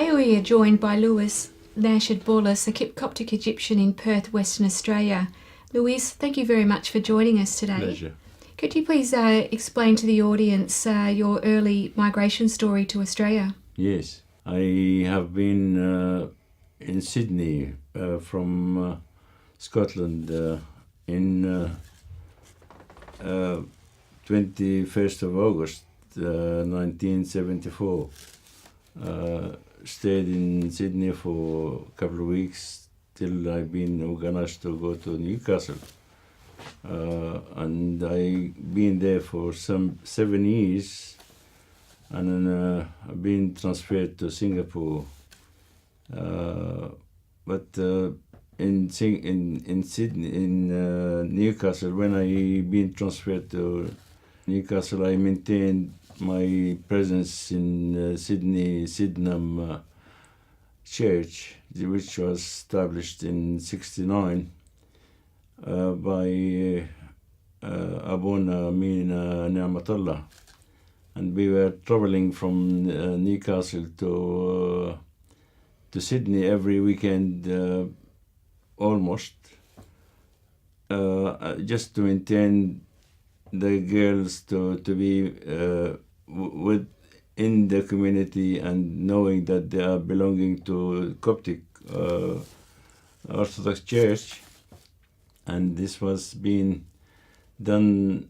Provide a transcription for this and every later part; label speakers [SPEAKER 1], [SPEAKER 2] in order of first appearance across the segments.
[SPEAKER 1] Today we are joined by Lewis Nashid, a Coptic Egyptian in Perth, Western Australia. Lewis, thank you very much for joining us today.
[SPEAKER 2] Pleasure.
[SPEAKER 1] Could you please explain to the audience your early migration story to Australia?
[SPEAKER 2] Yes, I have been in Sydney from Scotland in 21st of August 1974. Stayed in Sydney for a couple of weeks till I've been organized to go to Newcastle. And I've been there for some 7 years, and then I've been transferred to Singapore. But in Sydney, in Newcastle, when I been transferred to Newcastle, I maintained my presence in Sydenham Church, which was established in '69 by Abuna Mina Ni'matullah. And we were traveling from Newcastle to Sydney every weekend, almost, just to maintain the girls to be within the community and knowing that they are belonging to Coptic Orthodox Church. And this was being done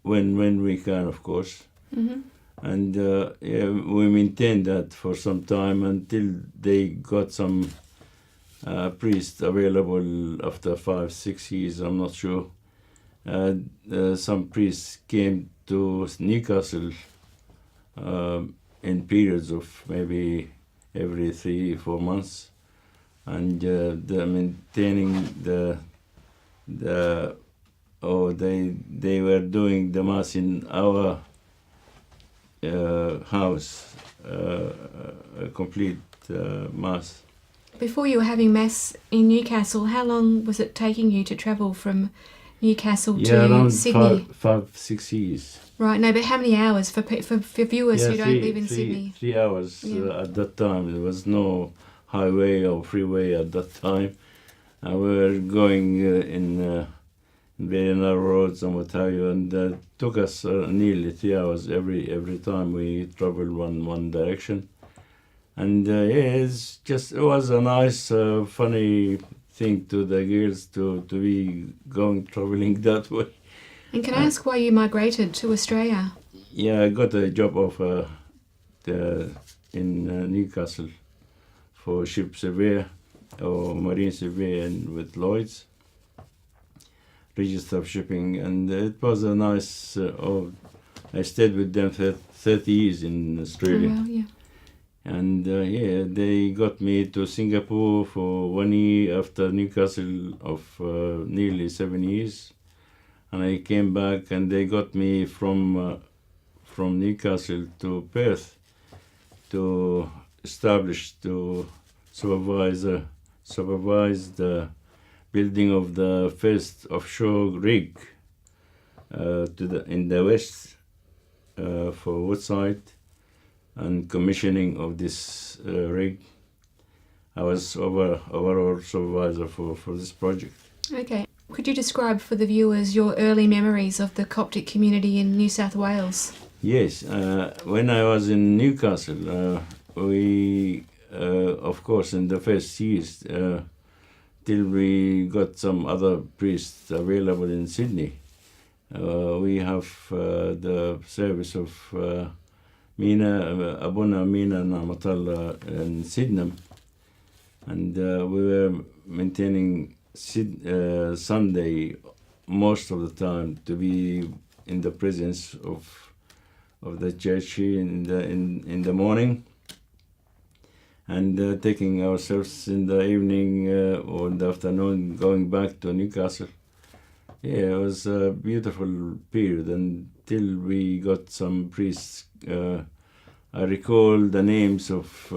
[SPEAKER 2] when we can, of course.
[SPEAKER 1] Mm-hmm.
[SPEAKER 2] And we maintained that for some time until they got some priests available after 5-6 years, I'm not sure. Some priests came to Newcastle in periods of maybe every 3-4 months, and they're maintaining they were doing the mass in our house, a complete mass.
[SPEAKER 1] Before you were having mass in Newcastle, how long was it taking you to travel from Newcastle to
[SPEAKER 2] around
[SPEAKER 1] Sydney?
[SPEAKER 2] 5-6 years.
[SPEAKER 1] Right, no, but how many hours for viewers who don't live in Sydney?
[SPEAKER 2] 3 hours at that time. There was no highway or freeway at that time. We were going in very narrow roads and what have you, and it took us nearly 3 hours every time we traveled one direction. And it was a nice, funny thing to the girls to be traveling that way.
[SPEAKER 1] And can I ask why you migrated to Australia?
[SPEAKER 2] Yeah, I got a job offer in Newcastle for ship surveyor or marine surveyor with Lloyd's, Register of Shipping, and it was a nice. I stayed with them for 30 years in Australia.
[SPEAKER 1] Oh, well, yeah.
[SPEAKER 2] And they got me to Singapore for 1 year after Newcastle of nearly 7 years, and I came back and they got me from Newcastle to Perth to supervise the building of the first offshore rig in the west for Woodside, and commissioning of this rig. I was overall supervisor for this project.
[SPEAKER 1] Okay. Could you describe for the viewers your early memories of the Coptic community in New South Wales?
[SPEAKER 2] Yes, when I was in Newcastle, we, of course, in the first years, till we got some other priests available in Sydney, we have the service of Abuna Mina Ni'matullah in Sydenham, and we were maintaining Sunday most of the time to be in the presence of the church in the morning, and taking ourselves in the evening or in the afternoon going back to Newcastle. Yeah, it was a beautiful period until we got some priests. I recall the names of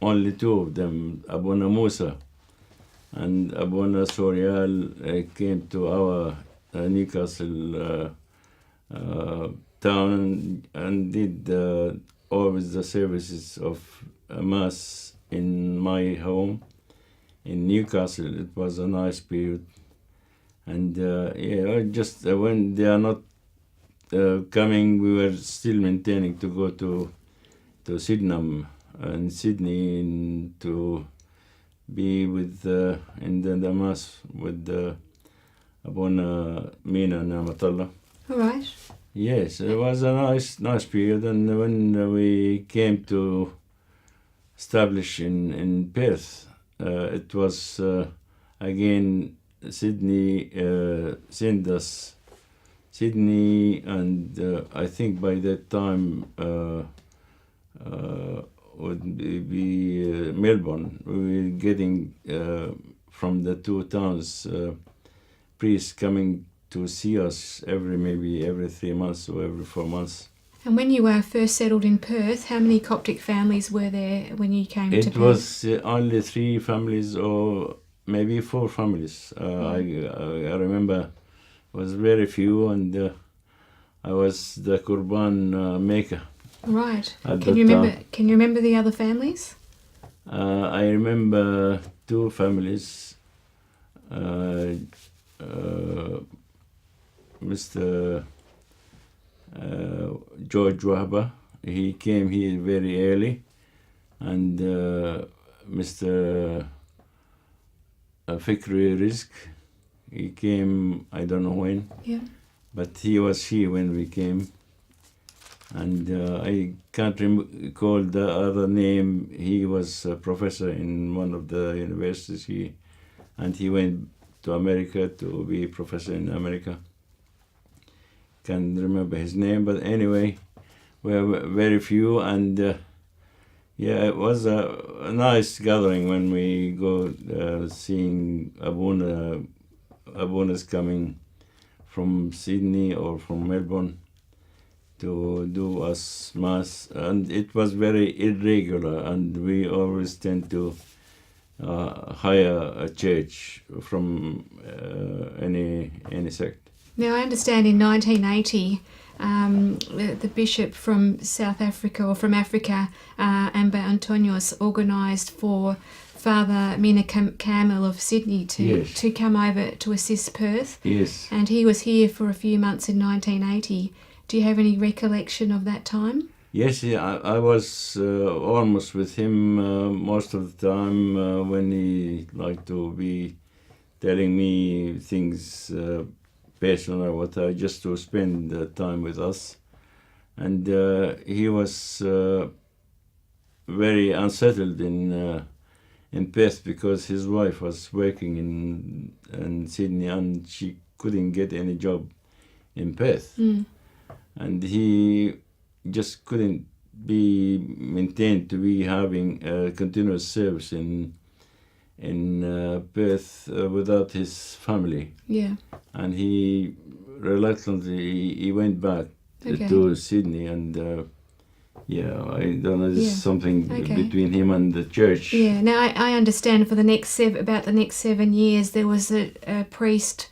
[SPEAKER 2] only 2 of them, Abuna Musa and Abuna Sorial, came to our Newcastle town and did always the services of Mass in my home in Newcastle. It was a nice period. And just when they are not coming, we were still maintaining to go to Sydenham and Sydney to be with in the Mass with Abuna Mina Namatallah.
[SPEAKER 1] All right.
[SPEAKER 2] Yes, it was a nice period. And when we came to establish in Perth, it was again Sydney sent us Sydney, and I think by that time would be Melbourne. We were getting from the two towns priests coming to see us maybe every 3 months or every 4 months.
[SPEAKER 1] And when you were first settled in Perth, how many Coptic families were there when you came to Perth?
[SPEAKER 2] It was only 3 families or maybe 4 families. I remember it was very few, and I was the Qurban maker.
[SPEAKER 1] Right. Can you remember the other families?
[SPEAKER 2] I remember 2 families. Mr. George Wahba, he came here very early, and Mr. Fikri Rizk, he came, I don't know when, but he was here when we came. And I can't recall the other name. He was a professor in one of the universities here, and he went to America to be professor in America. Can't remember his name, but anyway, we were very few, and it was a nice gathering when we go seeing Abunas coming from Sydney or from Melbourne to do us Mass, and it was very irregular, and we always tend to hire a church from any sect.
[SPEAKER 1] Now, I understand in 1980, the bishop from South Africa, or from Africa, Amber Antonios, organised for Father Mina Camel of Sydney to come over to assist Perth.
[SPEAKER 2] Yes.
[SPEAKER 1] And he was here for a few months in 1980. Do you have any recollection of that time?
[SPEAKER 2] Yes, I was almost with him most of the time when he liked to be telling me things personal, just to spend time with us. And he was very unsettled in Perth because his wife was working in Sydney, and she couldn't get any job in Perth. And he just couldn't be maintained to be having a continuous service in Perth without his family.
[SPEAKER 1] Yeah.
[SPEAKER 2] And he reluctantly he went back to Sydney, and I don't know, there's something between him and the church.
[SPEAKER 1] Yeah. Now I understand for the next 7 years there was a priest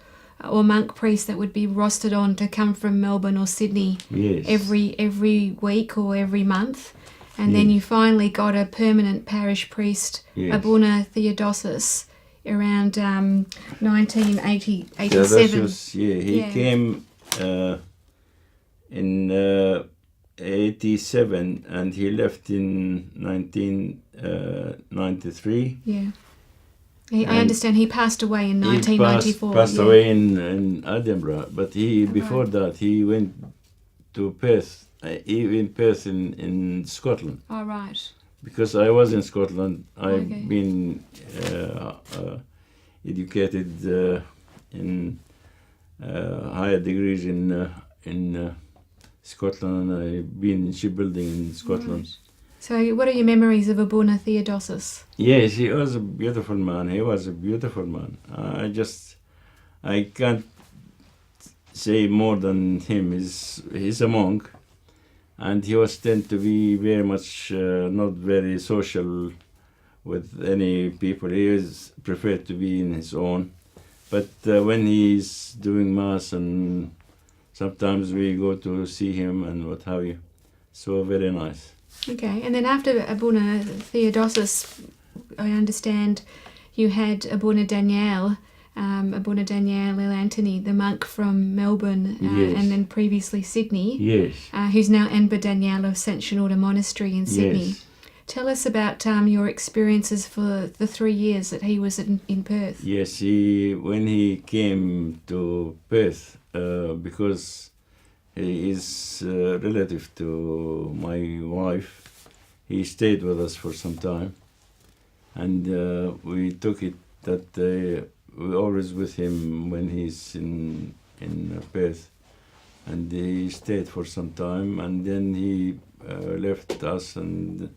[SPEAKER 1] or monk priest that would be rostered on to come from Melbourne or Sydney every week or every month, and then you finally got a permanent parish priest, Abuna Theodosis, around 1987.
[SPEAKER 2] He came in 87, and he left in 1993.
[SPEAKER 1] Yeah. I understand he passed away in 1994.
[SPEAKER 2] He passed away in Edinburgh, but before that he went to Perth, in Perth in Scotland.
[SPEAKER 1] Oh, right.
[SPEAKER 2] Because I was in Scotland, I've been educated in higher degrees in Scotland, and I've been in shipbuilding in Scotland.
[SPEAKER 1] Right. So what are your memories of Abuna Theodosis?
[SPEAKER 2] Yes, he was a beautiful man. I can't say more than him. He's a monk, and he was tend to be very much not very social with any people. He is preferred to be in his own. But when he's doing Mass, and sometimes we go to see him and what have you, so very nice.
[SPEAKER 1] Okay, and then after Abuna Theodosus, I understand you had Abuna Daniel El Anthony, the monk from Melbourne,
[SPEAKER 2] Yes.
[SPEAKER 1] and then previously Sydney,
[SPEAKER 2] Yes.
[SPEAKER 1] who's now Enba Daniel of St Shenorda Monastery in Sydney.
[SPEAKER 2] Yes.
[SPEAKER 1] Tell us about your experiences for the 3 years that he was in Perth.
[SPEAKER 2] Yes, when he came to Perth, because he is relative to my wife, he stayed with us for some time, and we took it that we're always with him when he's in Perth, and he stayed for some time, and then he left us, and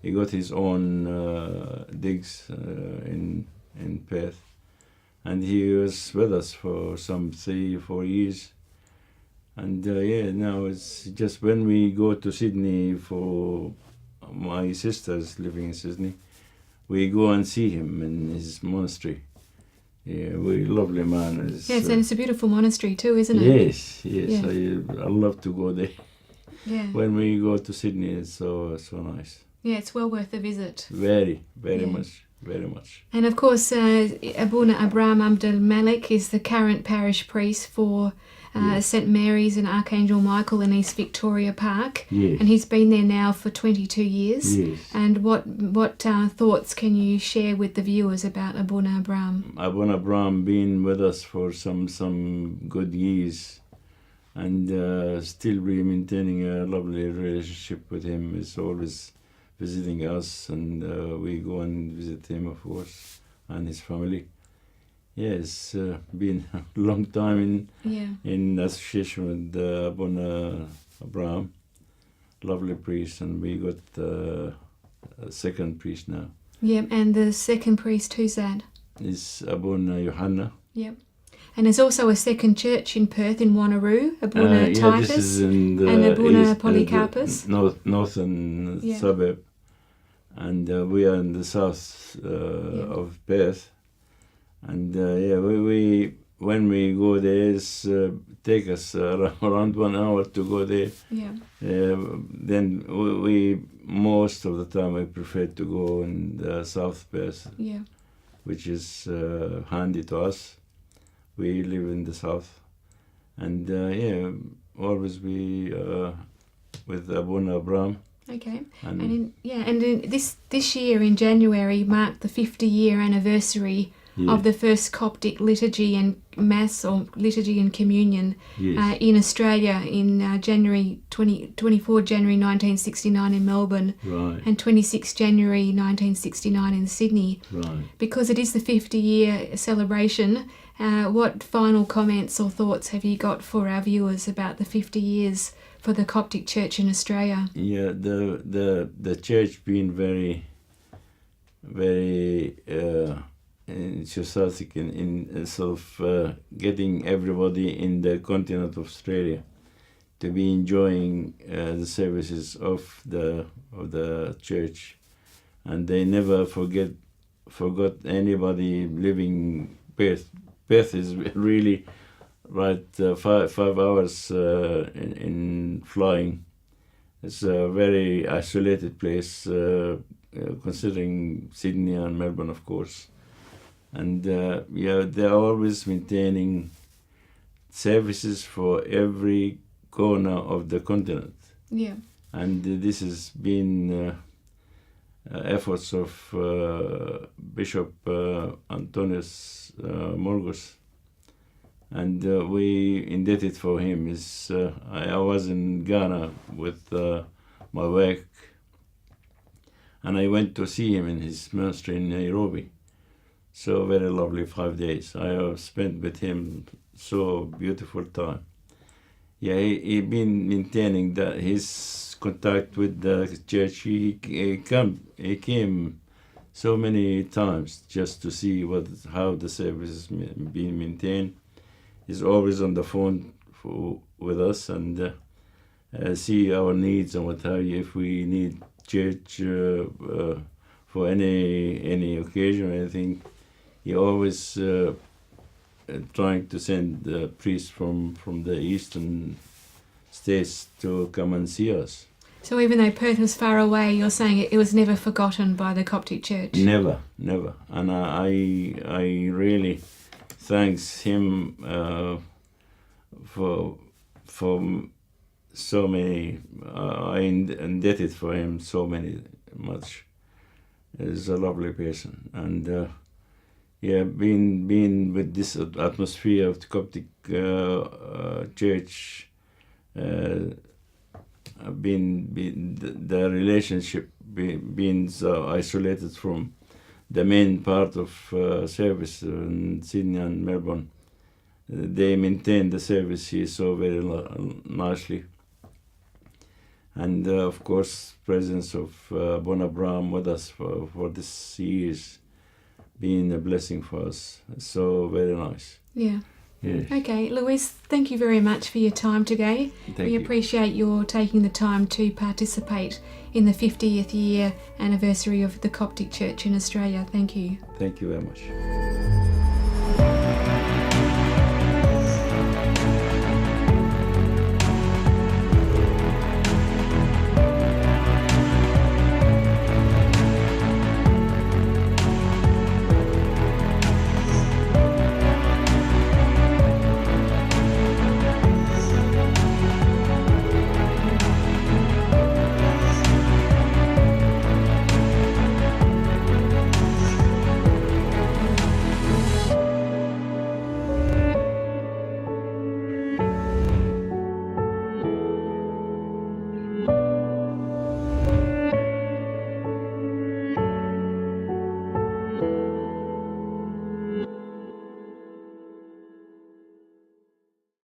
[SPEAKER 2] he got his own digs in Perth, and he was with us for some 3-4 years. And now it's just when we go to Sydney for my sister's living in Sydney, we go and see him in his monastery. Yeah, very lovely man.
[SPEAKER 1] Yes, and it's a beautiful monastery too, isn't it?
[SPEAKER 2] Yes,
[SPEAKER 1] Yeah.
[SPEAKER 2] I love to go there.
[SPEAKER 1] Yeah.
[SPEAKER 2] When we go to Sydney, it's so nice.
[SPEAKER 1] Yeah, it's well worth a visit.
[SPEAKER 2] Very
[SPEAKER 1] Yeah.
[SPEAKER 2] much, very much.
[SPEAKER 1] And of course, Abuna Abraham Abdel Malik is the current parish priest for
[SPEAKER 2] Yes.
[SPEAKER 1] St Mary's and Archangel Michael in East Victoria Park.
[SPEAKER 2] Yes.
[SPEAKER 1] And he's been there now for 22 years.
[SPEAKER 2] Yes.
[SPEAKER 1] And what thoughts can you share with the viewers about Abuna Abraham?
[SPEAKER 2] Abuna Abraham been with us for some good years, and still we maintaining a lovely relationship with him. He's always visiting us, and we go and visit him, of course, and his family. Yes, been a long time in association with Abuna Abraham, lovely priest, and we got a second priest now.
[SPEAKER 1] Yeah, and the second priest, who's that?
[SPEAKER 2] Is Abuna Johanna.
[SPEAKER 1] Yep. And there's also a second church in Perth in Wanneroo, Abuna Titus,
[SPEAKER 2] this is in the
[SPEAKER 1] and Abuna
[SPEAKER 2] east,
[SPEAKER 1] Polycarpus.
[SPEAKER 2] the northern suburb, and we are in the south of Perth. And we when we go there, it's take us around 1 hour to go there.
[SPEAKER 1] Yeah.
[SPEAKER 2] Then we most of the time we prefer to go in the south Perth,
[SPEAKER 1] Yeah.
[SPEAKER 2] which is handy to us. We live in the south, and always be with Abuna Abraham.
[SPEAKER 1] Okay.
[SPEAKER 2] And
[SPEAKER 1] And this year in January marked the 50-year anniversary of the first Coptic liturgy and mass, or liturgy and communion,
[SPEAKER 2] yes.
[SPEAKER 1] in Australia in 24 January 1969 in Melbourne,
[SPEAKER 2] Right.
[SPEAKER 1] and 26 January 1969 in Sydney.
[SPEAKER 2] Right.
[SPEAKER 1] Because it is the 50-year celebration, what final comments or thoughts have you got for our viewers about the 50 years for the Coptic Church in Australia?
[SPEAKER 2] Yeah, the church been very enthusiastic in sort of getting everybody in the continent of Australia to be enjoying the services of the church, and they never forgot anybody living Perth. Perth is really right 5 hours in flying. It's a very isolated place, considering Sydney and Melbourne, of course. And they're always maintaining services for every corner of the continent.
[SPEAKER 1] Yeah.
[SPEAKER 2] And this has been efforts of Bishop Antonius Morgus, and we indebted for him. I was in Ghana with my work, and I went to see him in his monastery in Nairobi. So very lovely 5 days. I have spent with him so beautiful time. Yeah, he been maintaining his contact with the church. He came so many times just to see how the service is being maintained. He's always on the phone with us, and see our needs and what have you. If we need church for any occasion or anything, he always trying to send priests from the eastern states to come and see us.
[SPEAKER 1] So even though Perth was far away, you're saying it was never forgotten by the Coptic Church?
[SPEAKER 2] Never. And I really thanks him for so many. I indebted for him so much. He's a lovely person, and being with this atmosphere of the Coptic Church. The relationship being so isolated from the main part of service in Sydney and Melbourne. They maintain the service here so very nicely. And of course, presence of Bon Abraham with us for this years being a blessing for us. So very nice.
[SPEAKER 1] Yeah.
[SPEAKER 2] Yes.
[SPEAKER 1] Okay, Luis, thank you very much for your time today. We appreciate your taking the time to participate in the 50th year anniversary of the Coptic Church in Australia. Thank you.
[SPEAKER 2] Thank you very much.